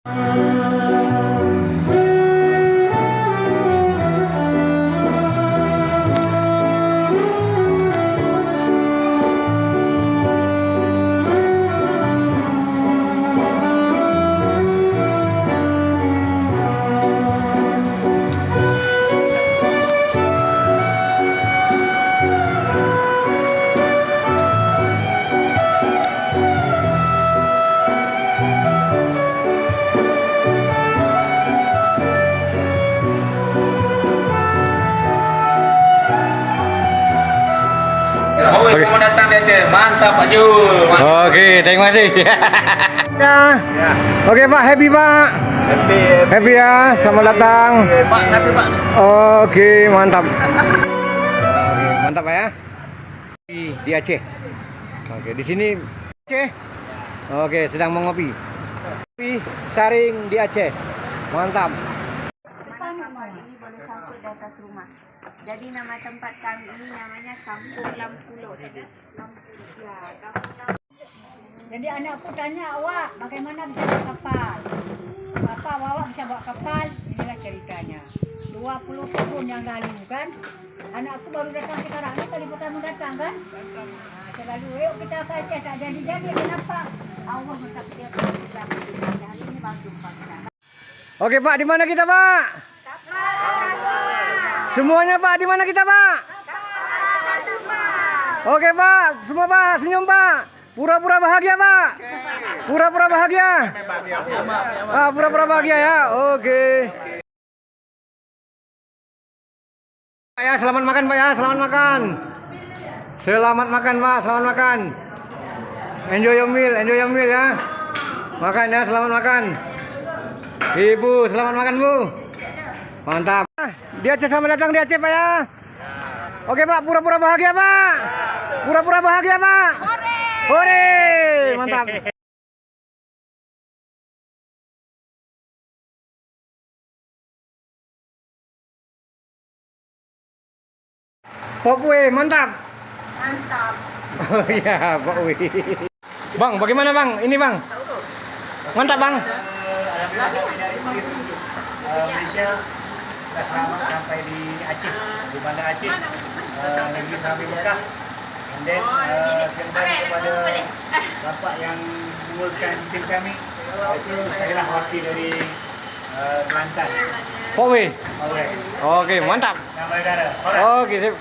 Oke. Selamat datang di Aceh. Mantap Pak Jul. Mantap. Oke, terima kasih. Ya. Oke Pak, happy Pak. Happy ya, selamat datang. Pak, satu Pak. Oke, mantap. Oke, mantap Pak ya. Di Aceh. Oke, di sini Aceh. Oke, sedang mengopi. Kopi Saring di Aceh. Mantap. Ini boleh sangkut di atas rumah. Jadi nama tempat kami ini namanya Kampung Lampulo. Jadi anakku tanya, awak bagaimana bisa bawa kapal? Apa awak bisa bawa kapal? Inilah ceritanya. 20 tahun yang lalu kan, anakku baru datang sekarang ini, kali pertama datang kan? Nah, selalu, yuk kita ke Aceh, tak jadi-jadi, kenapa? Allah mentakdirkan kita berjaya. Hari ini baru kita. Oke Pak, di mana kita Pak? Semuanya Pak, di mana kita Pak? Oke Pak, semua Pak, senyum Pak. Pura-pura bahagia Pak. Pura-pura bahagia. Pura-pura bahagia ya. Oke. Pak ya, selamat makan Pak ya, selamat makan. Selamat makan Pak, selamat makan. Enjoy your meal ya. Makan ya, selamat makan. Ibu, selamat makan Bu. Mantap. Di Aceh, selamat datang di Aceh Pak ya. Oke Pak, pura-pura bahagia Pak. Pura-pura bahagia Pak. Hore, mantap. Popwe, mantap. Mantap. Oh iya, Popwe. Bang, bagaimana Bang? Ini Bang. Mantap Bang. Malaysia sudah selamat sampai di Aceh, di Bandar Aceh, negeri Nabi Mekah. And then kembali kepada bapak yang menguruskan tim kami, itu saya lah wakil dari Kelantan. Popwe. Oke. Oke, mantap. Nama negara. Oke, sip.